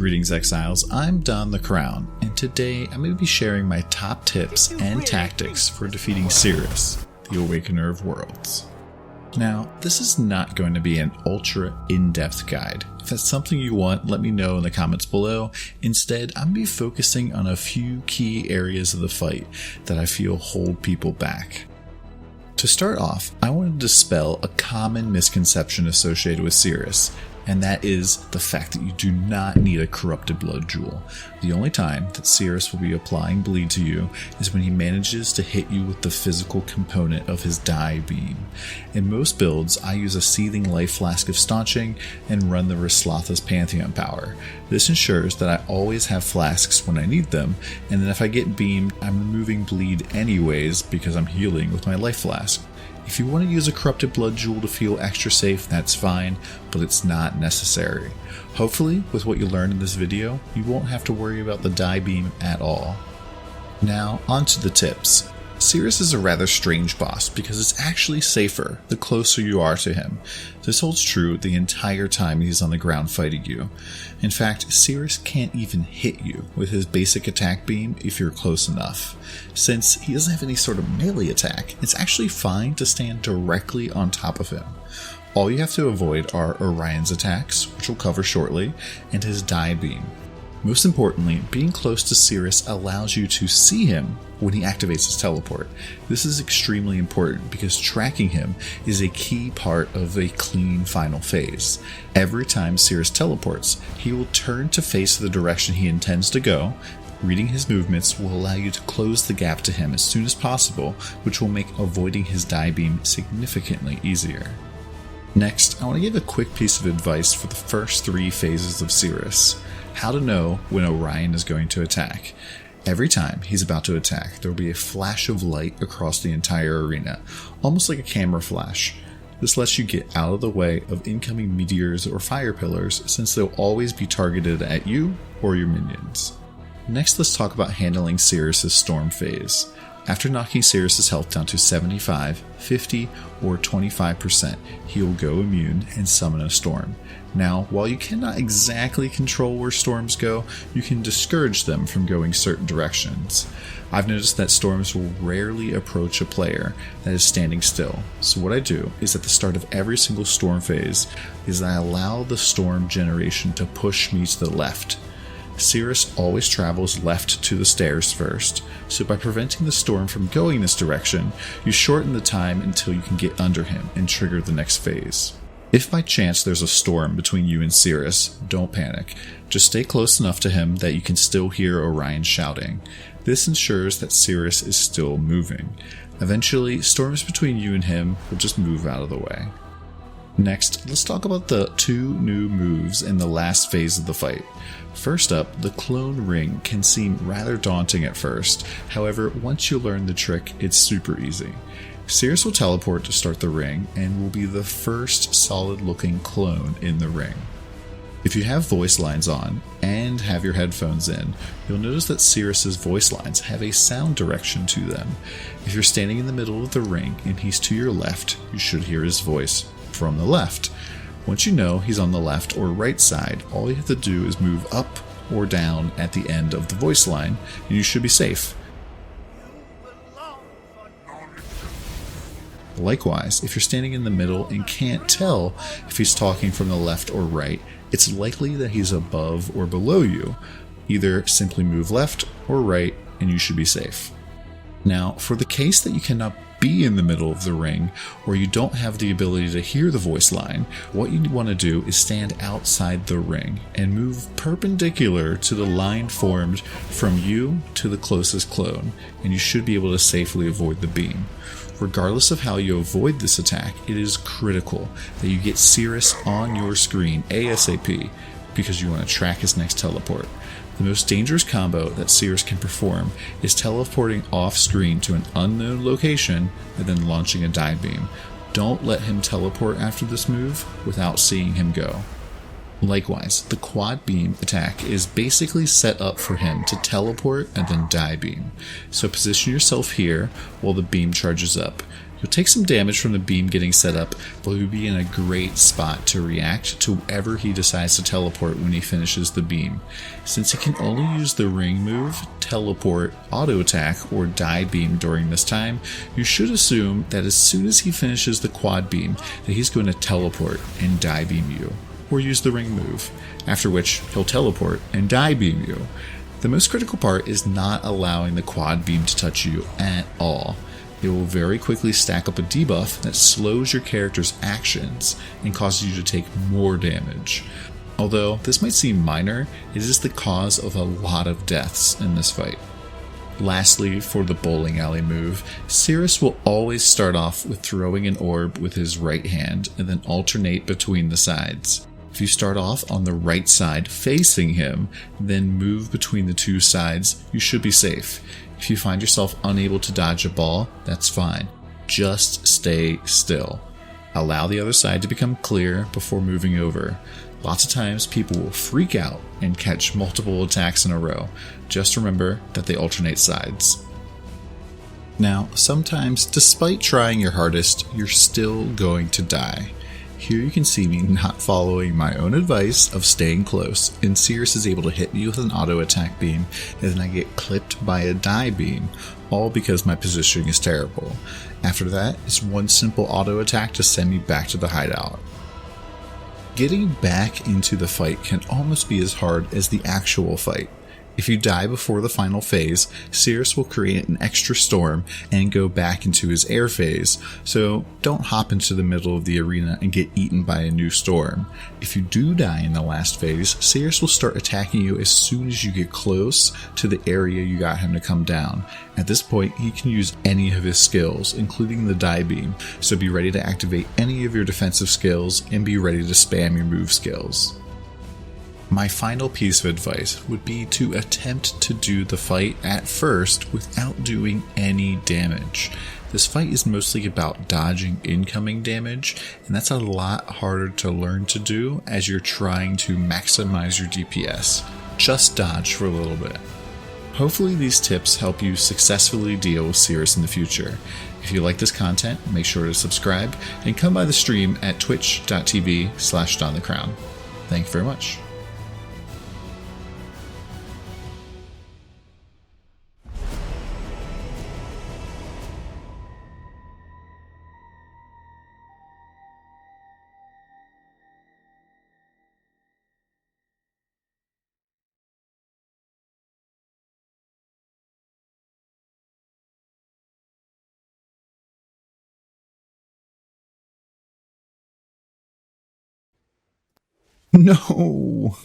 Greetings Exiles, I'm DonTheCrown, and today I'm going to be sharing my top tips and tactics for defeating Sirus, the Awakener of Worlds. Now, this is not going to be an ultra in-depth guide. If that's something you want, let me know in the comments below. Instead, I'm going to be focusing on a few key areas of the fight that I feel hold people back. To start off, I want to dispel a common misconception associated with Sirus, and that is the fact that you do not need a corrupted blood jewel. The only time that Sirus will be applying bleed to you is when he manages to hit you with the physical component of his die beam. In most builds, I use a seething life flask of staunching and run the Rislotha's Pantheon power. This ensures that I always have flasks when I need them, and then if I get beamed, I'm removing bleed anyways because I'm healing with my life flask. If you want to use a corrupted blood jewel to feel extra safe, that's fine, but it's not necessary. Hopefully, with what you learned in this video, you won't have to worry about the die beam at all. Now, onto the tips. Sirus is a rather strange boss because it's actually safer the closer you are to him. This holds true the entire time he's on the ground fighting you. In fact, Sirus can't even hit you with his basic attack beam if you're close enough. Since he doesn't have any sort of melee attack, it's actually fine to stand directly on top of him. All you have to avoid are Orion's attacks, which we'll cover shortly, and his die beam. Most importantly, being close to Sirus allows you to see him when he activates his teleport. This is extremely important because tracking him is a key part of a clean final phase. Every time Sirus teleports, he will turn to face the direction he intends to go. Reading his movements will allow you to close the gap to him as soon as possible, which will make avoiding his die beam significantly easier. Next, I want to give a quick piece of advice for the first 3 phases of Sirus. How to know when Orion is going to attack. Every time he's about to attack, there will be a flash of light across the entire arena, almost like a camera flash. This lets you get out of the way of incoming meteors or fire pillars, since they'll always be targeted at you or your minions. Next, let's talk about handling Sirus' storm phase. After knocking Sirus' health down to 75, 50, or 25%, he will go immune and summon a storm. Now, while you cannot exactly control where storms go, you can discourage them from going certain directions. I've noticed that storms will rarely approach a player that is standing still, so what I do is at the start of every single storm phase is I allow the storm generation to push me to the left. Sirus always travels left to the stairs first, so by preventing the storm from going this direction, you shorten the time until you can get under him and trigger the next phase. If by chance there's a storm between you and Sirus, don't panic. Just stay close enough to him that you can still hear Orion shouting. This ensures that Sirus is still moving. Eventually, storms between you and him will just move out of the way. Next, let's talk about the 2 new moves in the last phase of the fight. First up, the clone ring can seem rather daunting at first. However, once you learn the trick, it's super easy. Sirus will teleport to start the ring and will be the first solid looking clone in the ring. If you have voice lines on and have your headphones in, you'll notice that Sirus' voice lines have a sound direction to them. If you're standing in the middle of the ring and he's to your left, you should hear his voice from the left. Once you know he's on the left or right side, all you have to do is move up or down at the end of the voice line and you should be safe. Likewise, if you're standing in the middle and can't tell if he's talking from the left or right, it's likely that he's above or below you. Either simply move left or right and you should be safe. Now, for the case that you cannot be in the middle of the ring, or you don't have the ability to hear the voice line, what you want to do is stand outside the ring and move perpendicular to the line formed from you to the closest clone, and you should be able to safely avoid the beam. Regardless of how you avoid this attack, it is critical that you get Sirus on your screen ASAP because you want to track his next teleport. The most dangerous combo that Sirus can perform is teleporting off screen to an unknown location and then launching a die beam. Don't let him teleport after this move without seeing him go. Likewise, the quad beam attack is basically set up for him to teleport and then die beam. So position yourself here while the beam charges up. You'll take some damage from the beam getting set up, but you'll be in a great spot to react to wherever he decides to teleport when he finishes the beam. Since he can only use the ring move, teleport, auto attack, or die beam during this time, you should assume that as soon as he finishes the quad beam that he's going to teleport and die beam you, or use the ring move, after which he'll teleport and die beam you. The most critical part is not allowing the quad beam to touch you at all. It will very quickly stack up a debuff that slows your character's actions and causes you to take more damage. Although this might seem minor, it is the cause of a lot of deaths in this fight. Lastly, for the bowling alley move, Sirus will always start off with throwing an orb with his right hand and then alternate between the sides. If you start off on the right side facing him, then move between the two sides, you should be safe. If you find yourself unable to dodge a ball, that's fine. Just stay still. Allow the other side to become clear before moving over. Lots of times people will freak out and catch multiple attacks in a row. Just remember that they alternate sides. Now, sometimes, despite trying your hardest, you're still going to die. Here you can see me not following my own advice of staying close, and Sirus is able to hit me with an auto attack beam, and then I get clipped by a die beam, all because my positioning is terrible. After that, it's one simple auto attack to send me back to the hideout. Getting back into the fight can almost be as hard as the actual fight. If you die before the final phase, Sirus will create an extra storm and go back into his air phase, so don't hop into the middle of the arena and get eaten by a new storm. If you do die in the last phase, Sirus will start attacking you as soon as you get close to the area you got him to come down. At this point, he can use any of his skills, including the die beam, so be ready to activate any of your defensive skills and be ready to spam your move skills. My final piece of advice would be to attempt to do the fight at first without doing any damage. This fight is mostly about dodging incoming damage, and that's a lot harder to learn to do as you're trying to maximize your DPS. Just dodge for a little bit. Hopefully these tips help you successfully deal with Sirus in the future. If you like this content, make sure to subscribe and come by the stream at twitch.tv/DonTheCrown. Thank you very much. No!